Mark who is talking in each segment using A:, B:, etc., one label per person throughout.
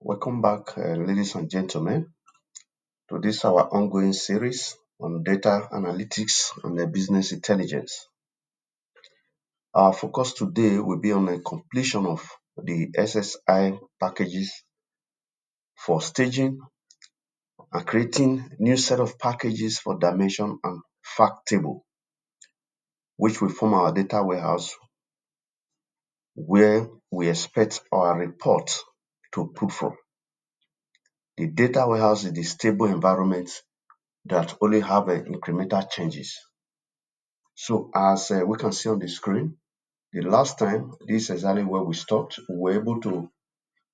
A: Welcome back, ladies and gentlemen, to this our ongoing series on data analytics and business intelligence. Our focus today will be on the completion of the SSI packages for staging and creating new set of packages for dimension and fact table, which will form our data warehouse where we expect our report to put from. The data warehouse is the stable environment that only have incremental changes. So as we can see on the screen, the last time, this is exactly where we stopped. We were able to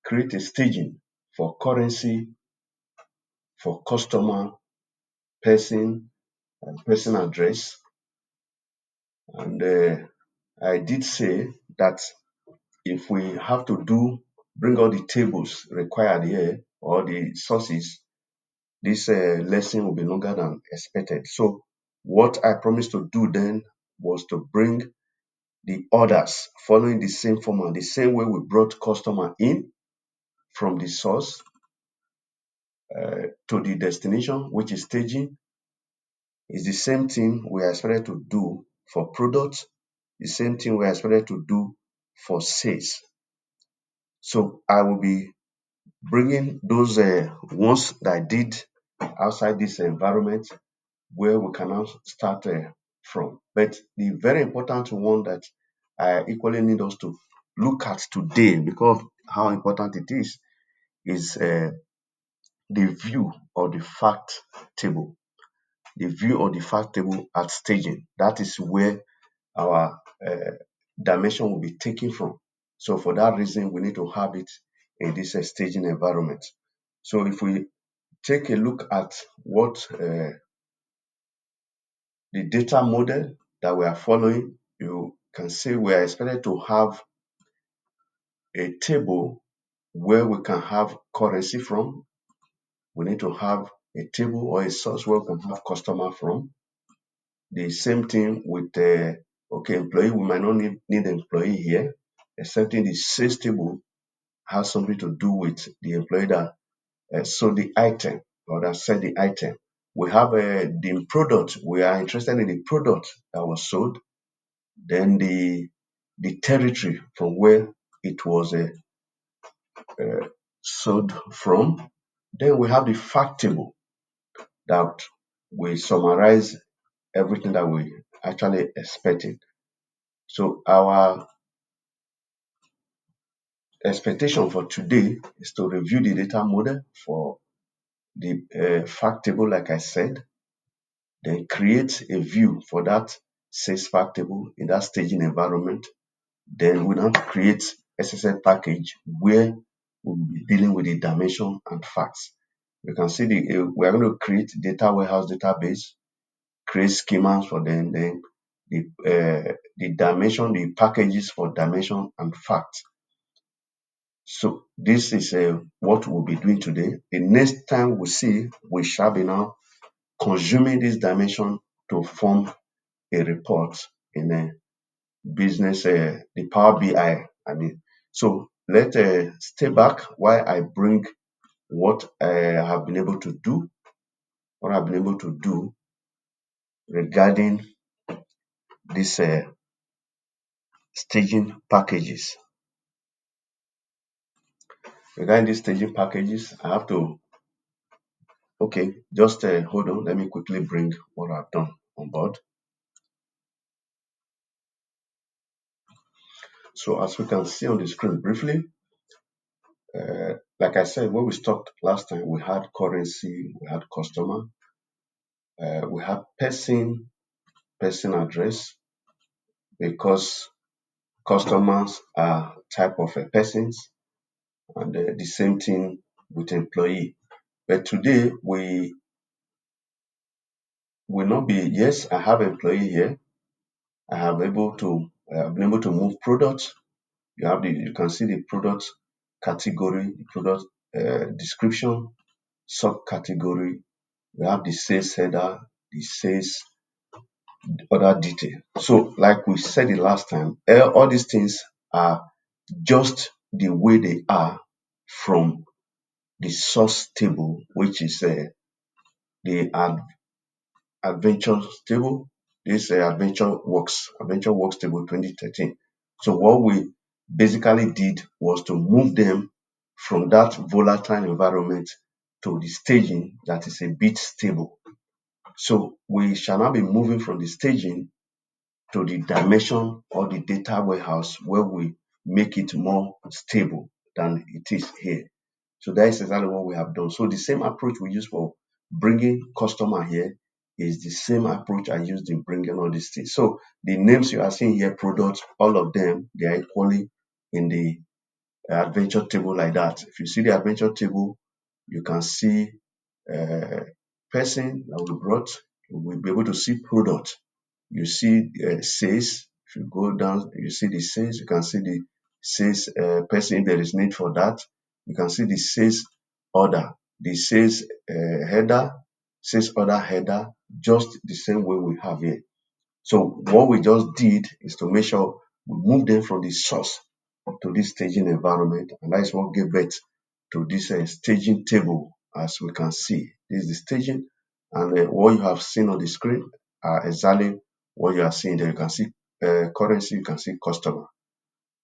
A: create a staging for currency, for customer, person, and person address. And I did say that if we have to bring all the tables required here or the sources, this lesson will be longer than expected. So what I promised to do then was to bring the orders following the same format, the same way we brought customer in from the source to the destination, which is staging, is the same thing we are expected to do for products, the same thing we are expected to do for sales. So I will be bringing those ones that I did outside this environment where we can now start from. But the very important one that I equally need us to look at today, because of how important it is the view of the fact table. The view of the fact table at staging. That is where our dimension will be taken from. So for that reason, we need to have it in this staging environment. So if we take a look at what the data model that we are following, you can see we are expected to have a table where we can have currency from. We need to have a table or a source where we can have customer from. The same thing with employee. We might not need employee here, except in the sales table has something to do with the employee that sold the item or that sell the item. We have the product. We are interested in the product that was sold. Then the territory from where it was sold from. Then we have the fact table that we summarize everything that we actually expected. So our expectation for today is to review the data model for the fact table, like I said, then create a view for that sales fact table in that staging environment. Then we now create SSL package where we'll be dealing with the dimension and facts. You can see we are going to create data warehouse database, create schemas for them, then the dimension, the packages for dimension and facts. So this is what we'll be doing today. The next time we shall be now consuming this dimension to form a report in a business, the Power BI. So let's stay back while I bring what I have been able to do, regarding these staging packages. Regarding these staging packages, I have to, just hold on. Let me quickly bring what I've done on board. So as we can see on the screen briefly, like I said, when we stopped last time, we had currency, we had customer, we had person address, because customers are type of persons, and the same thing with employee. But today we will not be, yes, I have employee here. I have been able to move products. You can see the product category, the product description, subcategory. We have the sales header, the sales other detail. So like we said the last time, all these things are just the way they are from the source table, which is the adventure table. This adventure works table 2013. So what we basically did was to move them from that volatile environment to the staging that is a bit stable. So we shall now be moving from the staging to the dimension or the data warehouse where we make it more stable than it is here. So that is exactly what we have done. So the same approach we use for bringing customer here is the same approach I used in bringing all these things. So the names you are seeing here, products, all of them, they are equally in the adventure table like that. If you see the adventure table, you can see person that we brought. We'll be able to see product. You see sales. If you go down, you see the sales. You can see the sales person if there is need for that. You can see the sales order, the sales header, sales order header, just the same way we have here. So what we just did is to make sure we move them from the source to this staging environment, and that is what gave birth to this staging table. As we can see, this is the staging, and what you have seen on the screen are exactly what you are seeing there. You can see currency, you can see customer.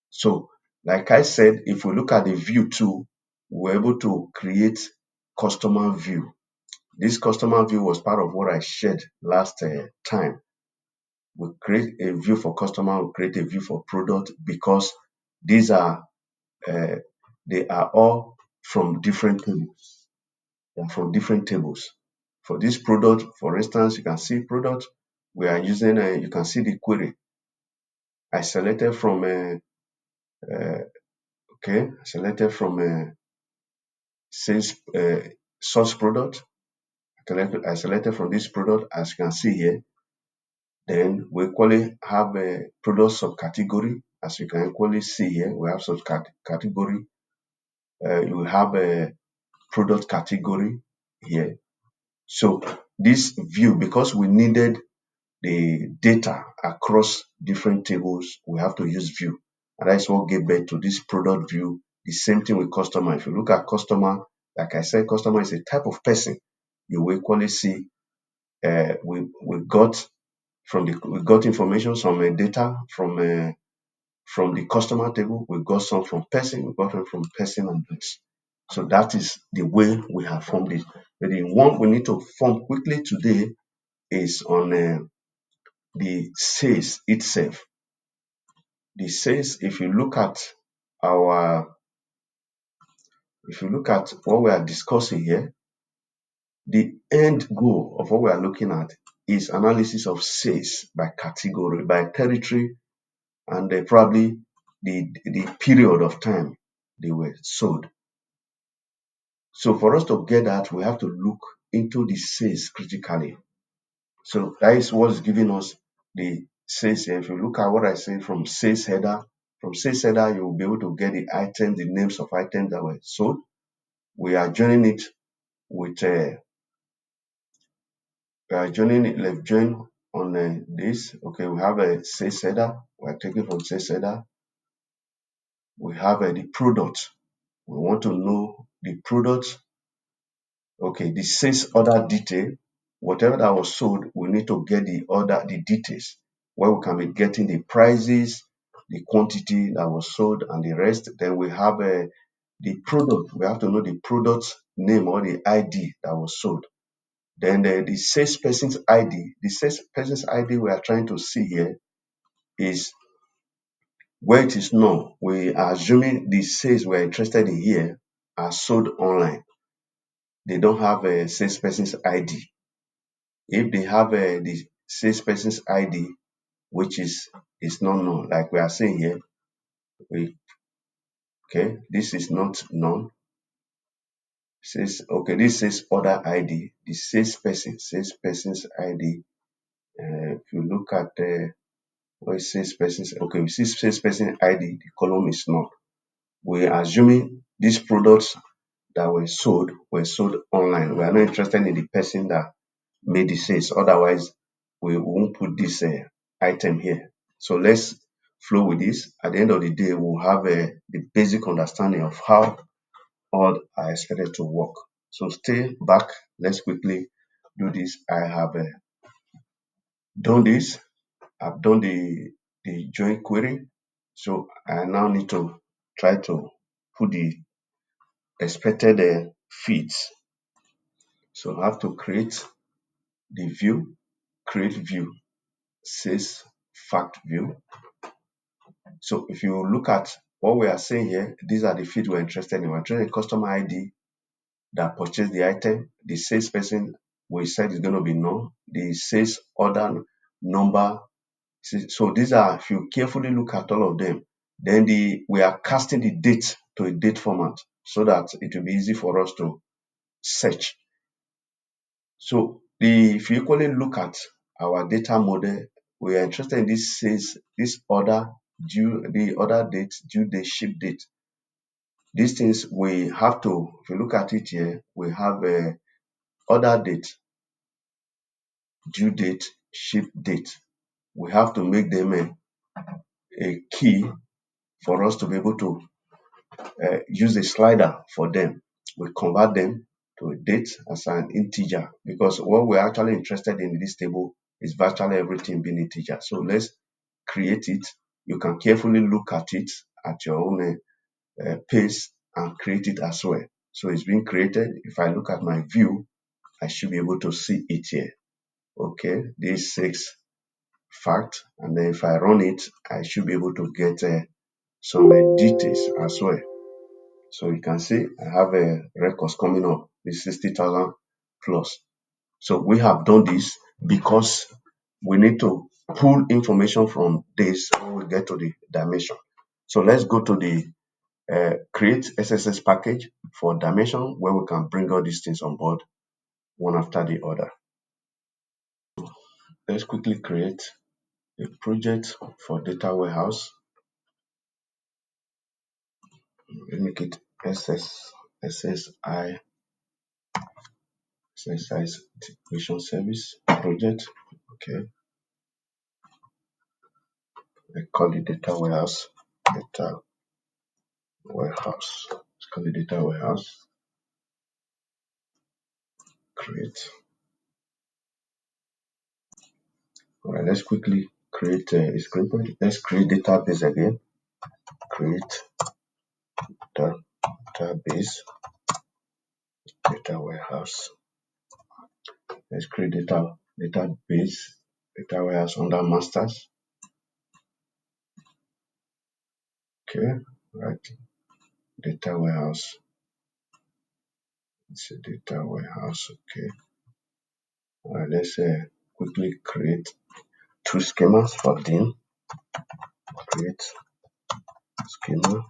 A: So like I said, if we look at the view too, we're able to create customer view. This customer view was part of what I shared last time. We create a view for customer, we create a view for product, because these are they are all from different tables. They are from different tables. For this product, for instance, you can see product. We are using, you can see the query. I selected from, I selected from sales source product. I selected from this product, as you can see here. Then we equally have a product subcategory, as you can equally see here. We have subcategory. You have a product category here. So this view, because we needed the data across different tables, we have to use view. And that's what gave birth to this product view. The same thing with customer. If you look at customer, like I said, customer is a type of person. You will equally see we got information, some data from the customer table. We got some from person. We got some from person and this. So that is the way we have formed it. But the one we need to form quickly today is on the sales itself. The sales, if you look at what we are discussing here, the end goal of what we are looking at is analysis of sales by category, by territory, and probably the period of time they were sold. So for us to get that, we have to look into the sales critically. So that is what's giving us the sales here. If you look at what I said from sales header, you will be able to get the items, the names of items that were sold. We are joining it with let's join on this. Okay, we have a sales header. We are taking from sales header. We have the product. We want to know the product. Okay, the sales order detail. Whatever that was sold, we need to get the details, where we can be getting the prices, the quantity that was sold, and the rest. Then we have the product. We have to know the product's name or the ID that was sold. Then the salesperson's ID. The salesperson's ID we are trying to see here is where it is known. We are assuming the sales we are interested in here are sold online. They don't have a salesperson's ID. If they have the salesperson's ID, which is not known, like we are saying here, this is not known. This says order ID, the salesperson's ID. If you look at what it says person's, we see salesperson ID, the column is not. We are assuming these products that were sold online. We are not interested in the person that made the sales. Otherwise, we won't put this item here. So let's flow with this. At the end of the day, we'll have the basic understanding of how all are expected to work. So stay back. Let's quickly do this. I have done this. I've done the join query. So I now need to try to put the expected feeds. So I have to create the view, create view, says fact view. So if you look at what we are saying here, these are the feeds we're interested in. We're interested in customer ID that purchased the item. The salesperson we said is going to be known. The sales order number. So these are, if you carefully look at all of them, then we are casting the date to a date format so that it will be easy for us to search. So if you equally look at our data model, we are interested in this sales, this order, the order date, due date, ship date. These things we have to, if you look at it here, we have a order date, due date, ship date. We have to make them a key for us to be able to use a slider for them. We convert them to a date as an integer because what we're actually interested in this table is virtually everything being integer. So let's create it. You can carefully look at it at your own pace and create it as well. So it's been created. If I look at my view, I should be able to see it here. Okay, this 6 fact, and then if I run it, I should be able to get some details as well. So you can see I have records coming up, this 60,000 plus. So we have done this because we need to pull information from this when we get to the dimension. So let's go to the create SSIS package for dimension where we can bring all these things on board one after the other. Let's quickly create a project for data warehouse. Let me make it SSIS integration service project. Okay, I call it data warehouse. Data warehouse. Let's call it data warehouse. Create. All right, let's quickly create a script. Let's create database again. Create database, data warehouse. Let's create database, data warehouse under masters. Okay, right. Data warehouse. It's a data warehouse. Okay. All right, let's quickly create 2 schemas for DIN. Create schema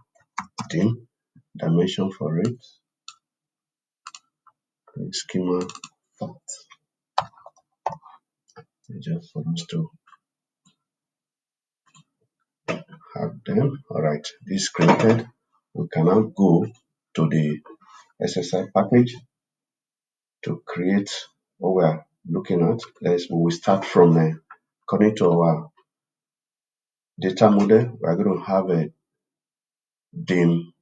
A: DIN, dimension for it. Create schema fact. Just for us to have them. All right, this created. We can now go to the SSI package to create what we are looking at. We will start from according to our data model. We are going to have a DIN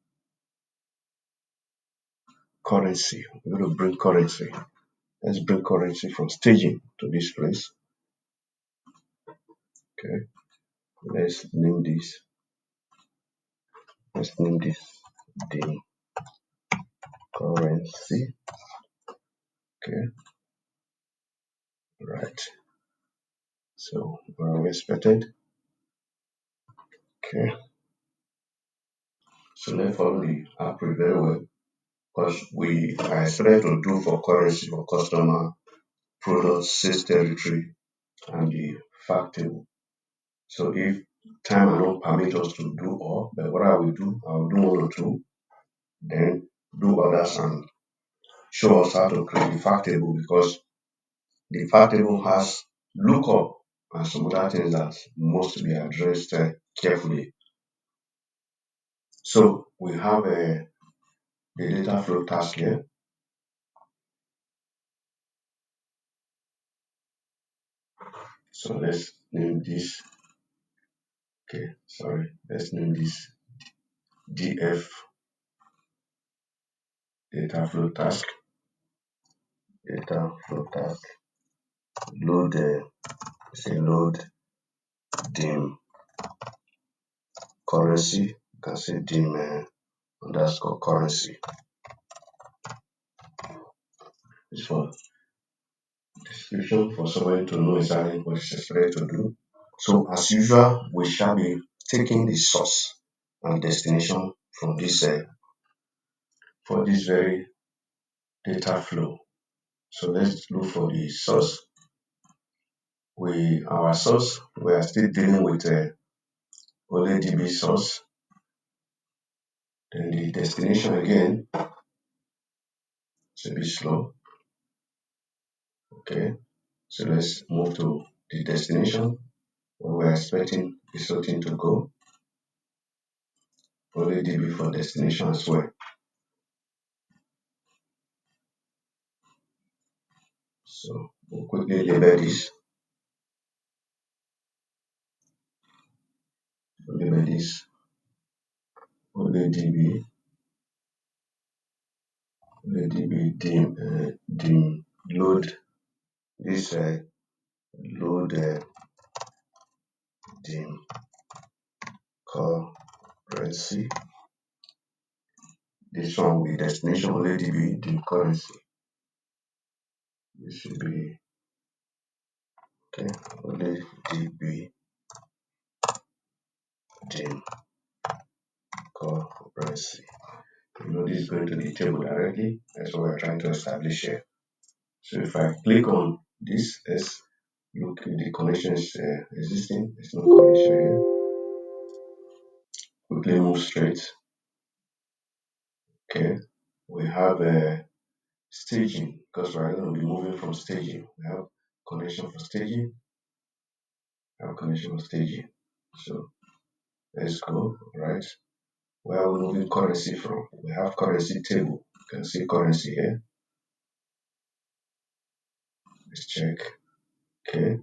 A: currency. We're going to bring currency. Let's bring currency from staging to this place. Okay, let's name this. Let's name this DIN currency. Okay, right. So where we expected. Okay, so let's follow the app very well because we are expected to do for currency for customer, product, sales territory, and the fact table. So if time will not permit us to do all, but what I will do 1 or 2, then do others and show us how to create the fact table because the fact table has lookup and some other things that must be addressed carefully. So we have the data flow task here. So let's name this. Okay, sorry. Let's name this DF data flow task, load load dim currency. You can say dim underscore currency. It's for description for somebody to know exactly what is expected to do. So as usual, we shall be taking the source and destination from this for this very data flow. So let's look for the source. Our source, we are still dealing with only DB source. Then the destination again, it's a bit slow. Okay, so let's move to the destination where we're expecting this routine to go. Only DB for destination as well. So we'll quickly label this. Label this only DB dim load this load dim currency. This one will be destination only DB dim currency. This should be okay. Only DB dim currency. You know this is going to the table directly. That's what we're trying to establish here. So if I click on this, let's look if the connection is existing. There's no connection here. Quickly move straight. Okay, we have staging because we're going to be moving from staging. We have connection for staging. So let's go. Right. Where are we moving currency from? We have currency table. You can see currency here. Let's check. Okay.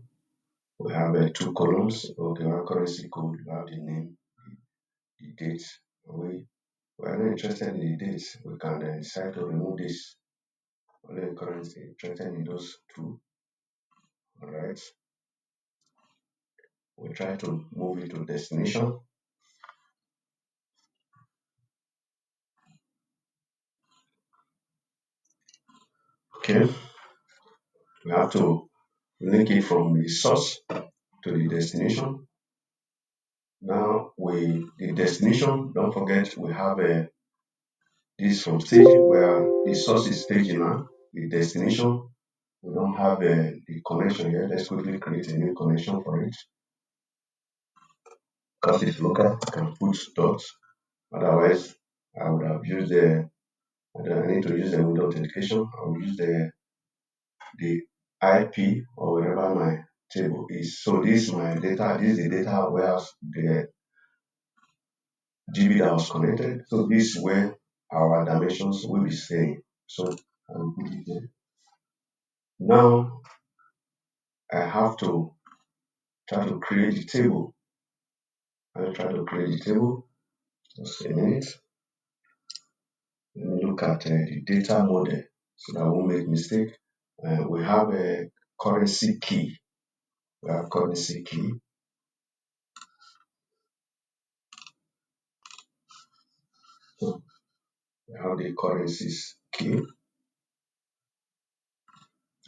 A: We have two columns. Okay, we have currency code. We have the name, the date. We are not interested in the dates. We can decide to remove this. Only currency interested in those two. Alright. We try to move it to destination. Okay. We have to link it from the source to the destination. Now the destination, don't forget we have this from staging where the source is staging now. The destination, we don't have the connection here. Let's quickly create a new connection for it. Because it's local, I can put dots. Otherwise, I would have used I need to use the window authentication. I will use the IP or wherever my table is. So this is my data. This is the data warehouse, the DB that was connected. So this is where our dimensions will be staying. So I will put it there. Now I have to try to create the table. I'll try to create the table. Just a minute. Let me look at the data model so that I won't make mistake. We have a currency key. We have currency key. So we have the currencies key.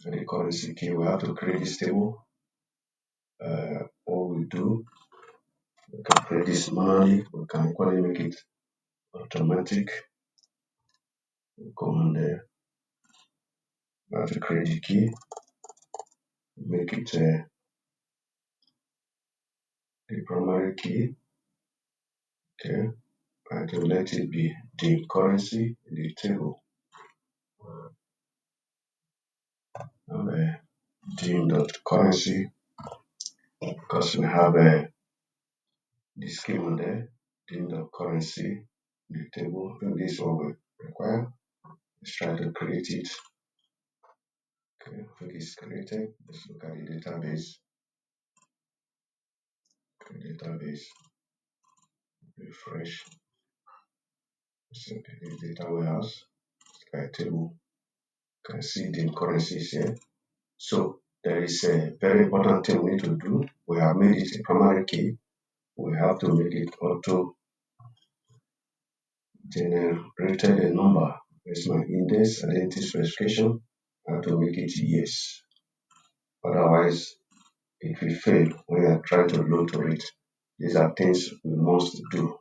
A: And the currency key, we have to create this table. What we do, we can create this manually. We can equally make it automatic. We go on there. We have to create the key. Make it the primary key. Okay. And to let it be the currency in the table. Dim.currency because we have the schema there. Dim.currency in the table. I think this is what we require. Let's try to create it. Okay, I think it's created. Let's look at the database. Okay, database. Refresh. So the data warehouse. table. You can see the currencies here. So there is a very important thing we need to do. We have made it a primary key. We have to make it auto generated a number. It's my index identity specification. I have to make it yes. Otherwise, it will fail when you are trying to load to it. These are things we must do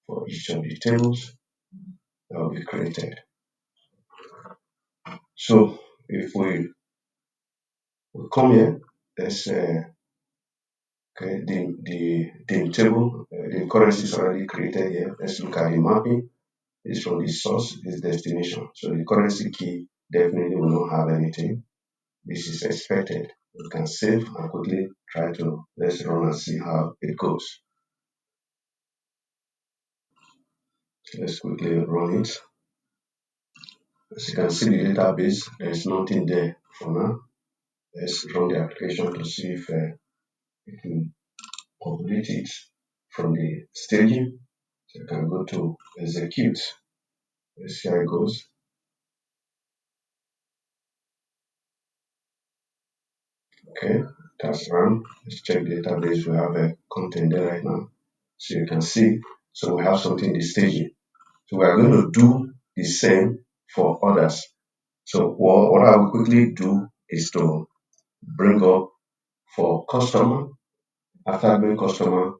A: for each of the tables that will be created. So if we come here, there's okay, the table, the currency is already created here. Let's look at the mapping. It's from the source, this destination. So the currency key definitely will not have anything. This is expected. We can save and quickly try to, let's run and see how it goes. Let's quickly run it. As you can see the database, there's nothing there for now. Let's run the application to see if it will complete it from the staging. So you can go to execute. Let's see how it goes. Okay, that's run. Let's check the database. We have a content there right now. So you can see, so we have something in the staging. So we are going to do the same for others. So what I will quickly do is to bring up for customer. After doing customer,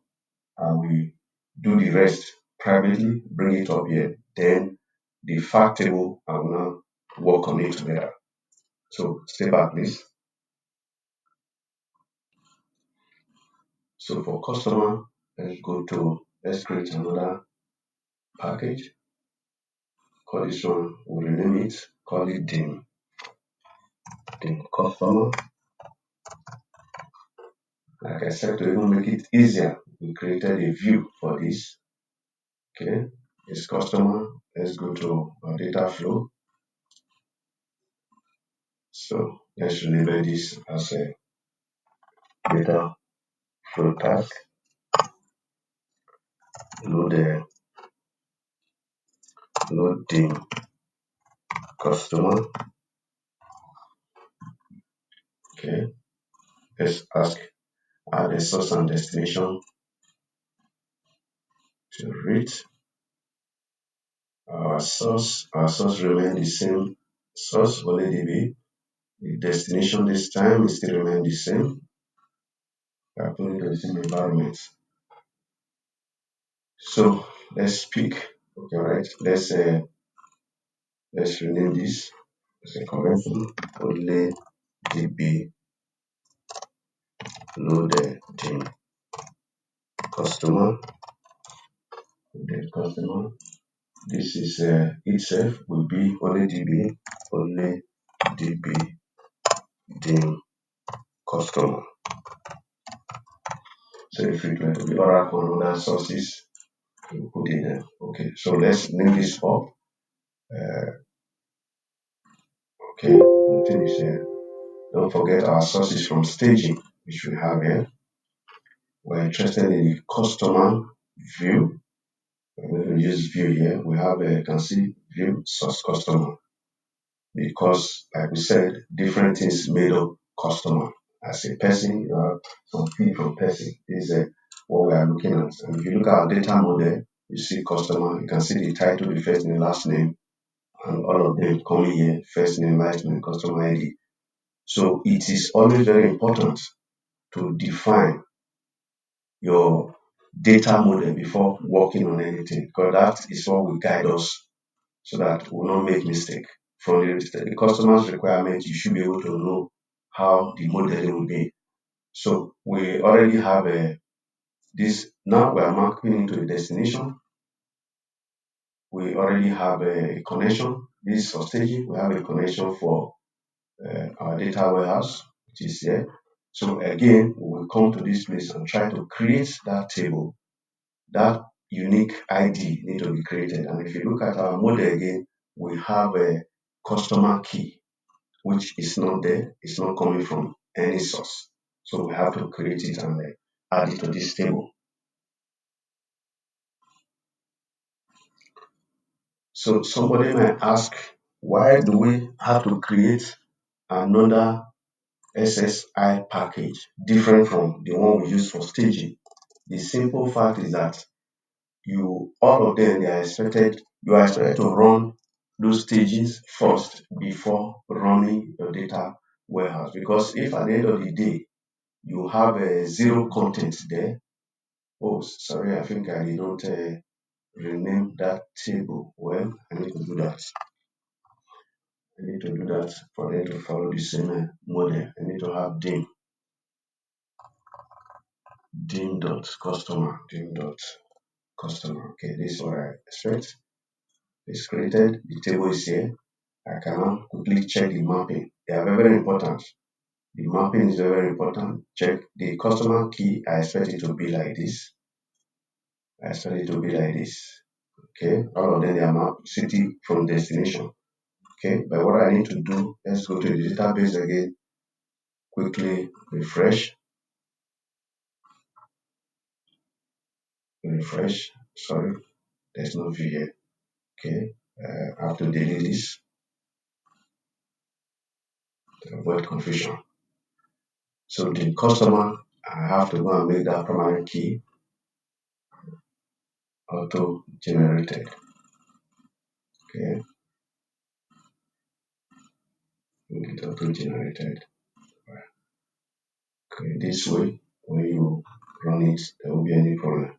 A: I will do the rest privately, bring it up here. Then the fact table, I will now work on it together. So stay back, please. So for customer, let's create another package. Call this one, we'll rename it, call it dim customer. Like I said, to even make it easier, we created a view for this. Okay, it's customer. Let's go to our data flow. So let's label this as a data flow task. Load dim customer. Okay, let's add a source and destination to read. Our source remain the same source only DB. The destination this time is still remain the same. We are putting the same environment. So let's pick. Okay, right. Let's rename this as a convention only DB loaded dim customer. This is itself will be only DB dim customer. So if we go to the Oracle other sources, we put in there. Okay, so let's name this up. Okay, the thing is here. Don't forget our sources from staging, which we have here. We're interested in the customer view. We're going to use view here. We have you can see view source customer. Because like we said, different things made up customer. As a person, you have some feed from person. This is what we are looking at. And if you look at our data model, you see customer, you can see the title, the first name, last name, and all of them coming here, first name, last name, customer ID. So it is always very important to define your data model before working on anything, because that is what will guide us so that we will not make mistake. From the customer's requirement, you should be able to know how the modeling will be. So we already have this. Now we are mapping into a destination. We already have a connection. This is for staging. We have a connection for our data warehouse, which is here. So again, we will come to this place and try to create that table. That unique ID need to be created. And if you look at our model again, we have a customer key, which is not there. It's not coming from any source. So we have to create it and add it to this table. So somebody might ask, why do we have to create another SSI package different from the one we use for staging? The simple fact is that all of them, you are expected to run those stages first before running your data warehouse. Because if at the end of the day you have a zero content there, oh sorry, I think I did not rename that table. Well, I need to do that. I need to do that for them to follow the same model. I need to have dim.customer. Okay, this is what I expect. It's created, the table is here. I can now quickly check the mapping. They are very, very important. The mapping is very, very important. Check the customer key. I expect it to be like this. Okay, all of them they are mapped city from destination. Okay, but what I need to do, let's go to the database again. Quickly refresh. Sorry, there's no view here. Okay, I have to delete this to avoid confusion. So the customer, I have to go and make that primary key auto generated. Okay, make it auto generated. Okay, this way, when you run it, there won't be any problem.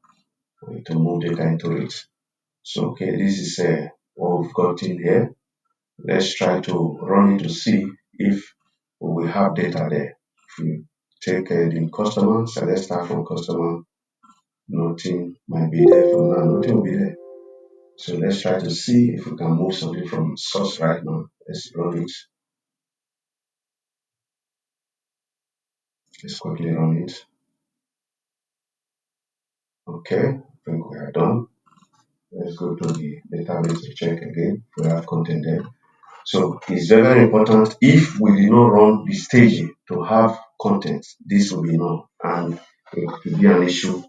A: We need to move data into it. So, okay, this is what we've got in here. Let's try to run it to see if we have data there. If you take the customer, so let's start from customer, nothing might be there for now, nothing will be there. So let's try to see if we can move something from source right now. Let's run it. Let's quickly run it. Okay, I think we are done. Let's go to the database to check again if we have content there. So it's very, very important. If we did not run the staging to have content, this will be known and it will be an issue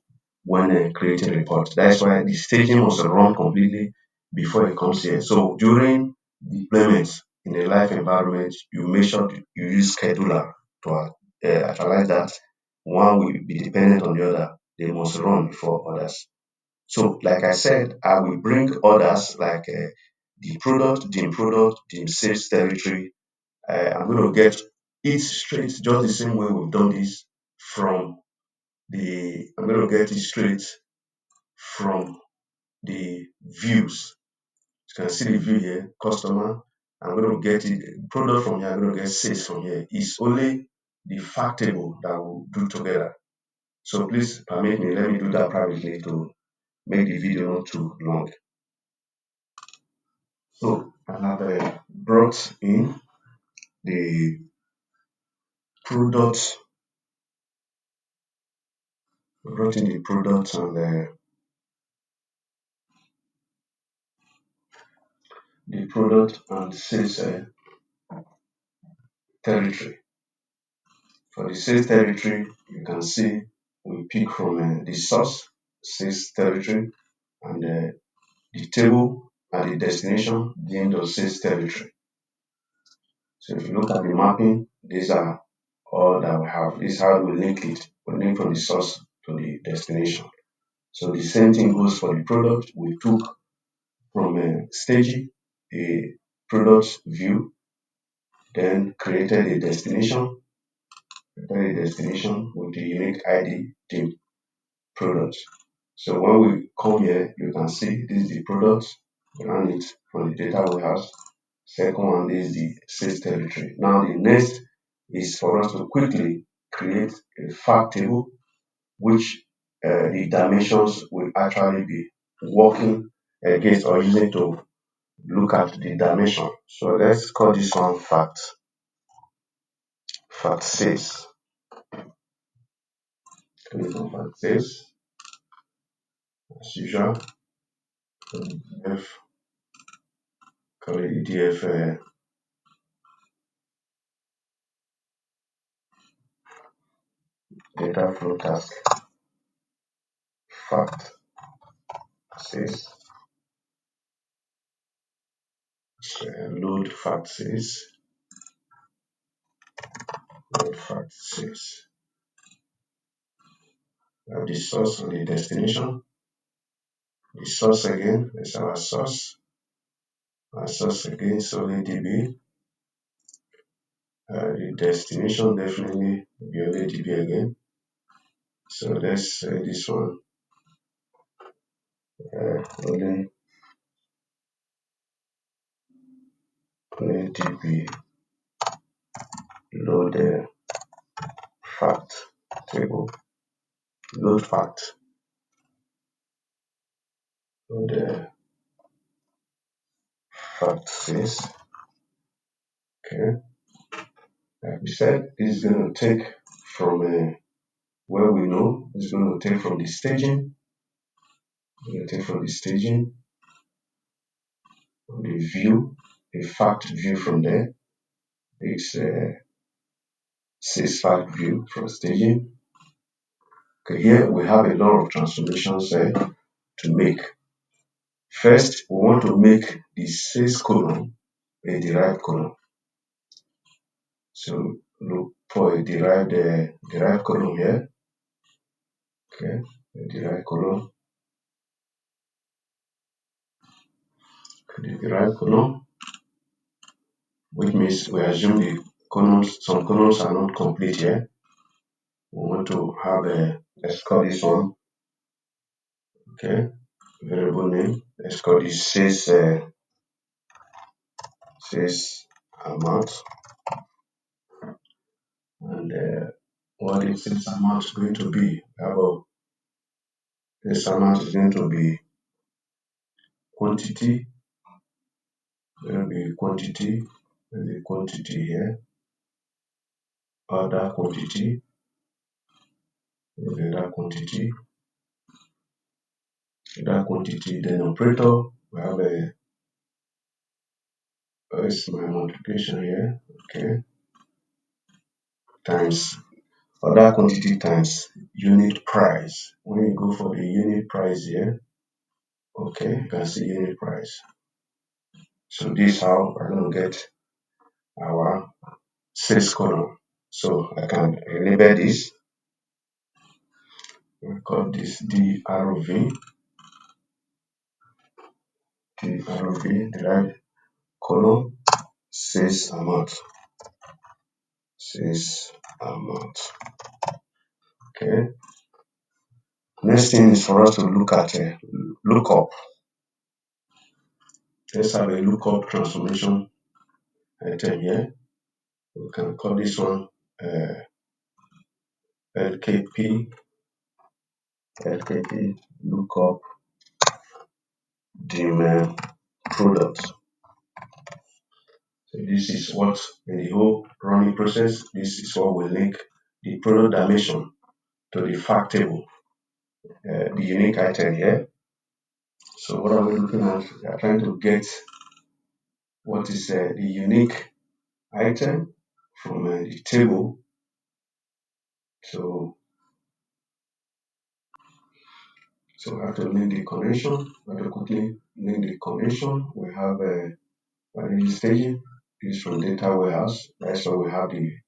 A: when creating reports. That's why the staging must run completely before it comes here. So during deployments in a live environment, you make sure you use scheduler to actualize that. One will be dependent on the other. They must run before others. So, like I said, I will bring others like the product, the sales territory. I'm going to get it straight, just the same way we've done this from I'm going to get it straight from the views. You can see the view here, customer. I'm going to get it, product from here, I'm going to get sales from here. It's only the fact table that we'll do together. So please permit me, let me do that privately to make the video not too long. So I have brought in the product, and the product and sales territory. For the sales territory, you can see we pick from the source sales territory and the table at the destination, the end of sales territory. So if you look at the mapping, these are all that we have. This is how we link it. We link from the source to the destination. So the same thing goes for the product. We took from staging a product view, then created a destination, with the unique ID team product. So when we come here, you can see this is the product, run it from the data warehouse. Second one is the sales territory. Now the next is for us to quickly create a fact table, which the dimensions will actually be working against or using to look at the dimension. So let's call this one FactSales. Click on FactSales as usual. Call it EDF data flow task FactSales. load FactSales. Load FactSales. We have the source and the destination. The source again is our source. Our source again solely DB. The destination definitely will be only DB again. So let's say this one only DB load the fact table, load fact, load the fact says. Okay, like we said, this is going to take from where we know, it's going to take from the staging. We're going to take from the staging, the view, the fact view from there. This says fact view from staging. Okay, here we have a lot of transformations to make. First, we want to make the sales column a derived column. So look for a derived column here. Okay, a derived column. The derived column, which means we assume the columns, some columns are not complete here. We want to have let's call this one, okay, variable name. Let's call this sales amount, and what is this amount going to be? This amount is going to be quantity. There will be quantity, and the quantity here, other quantity, that quantity, then operator. We have it's my multiplication here, okay, times other quantity times unit price. When you go for the unit price here, okay, you can see unit price. So this is how we're going to get our sales column. So I can label this. We call this DRV, derived column, sales amount. Sales amount. Okay. Next thing is for us to look at lookup. Let's have a lookup transformation item here. We can call this one LKP lookup demand product. So this is what in the whole running process, this is what will link the product dimension to the fact table, the unique item here. So what are we looking at? We are trying to get what is the unique item from the table. So we have to link the connection. We have to quickly link the connection. We have value staging. This from data warehouse. That's why we have the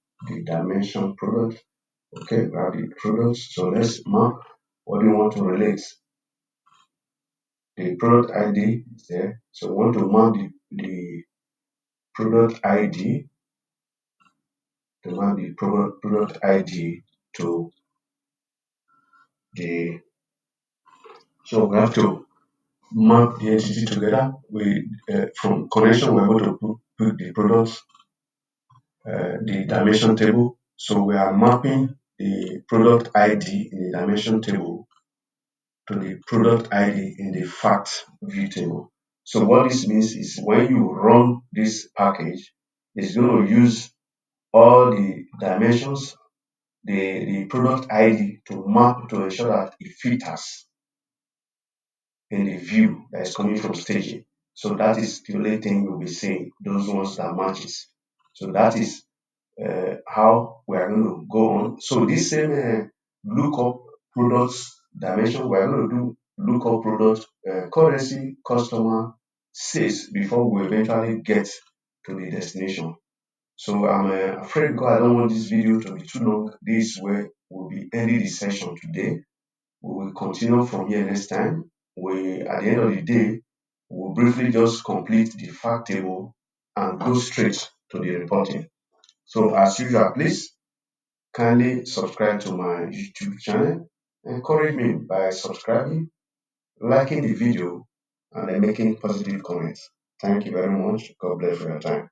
A: dimension product. Okay, we have the products. So let's map what do you want to relate. The product ID is there. So we want to map the product ID to map the product ID to the. So we have to map the entity together. From connection we're able to put the products, the dimension table. So we are mapping the product ID in the dimension table to the product ID in the fact view table. So what this means is when you run this package, it's going to use all the dimensions, the product ID to map to ensure that it filters in the view that is coming from staging. So that is the only thing you'll be seeing, those ones that matches. So that is how we are going to go on. So this same lookup products dimension, we are going to do lookup product currency, customer, 6 before we eventually get to the destination. So I'm afraid, because I don't want this video to be too long, this is where we'll be ending the session today. We will continue from here next time. At the end of the day, we'll briefly just complete the fact table and go straight to the reporting. So as usual, please kindly subscribe to my YouTube channel. Encourage me by subscribing, liking the video, and then making positive comments. Thank you very much. God bless for your time.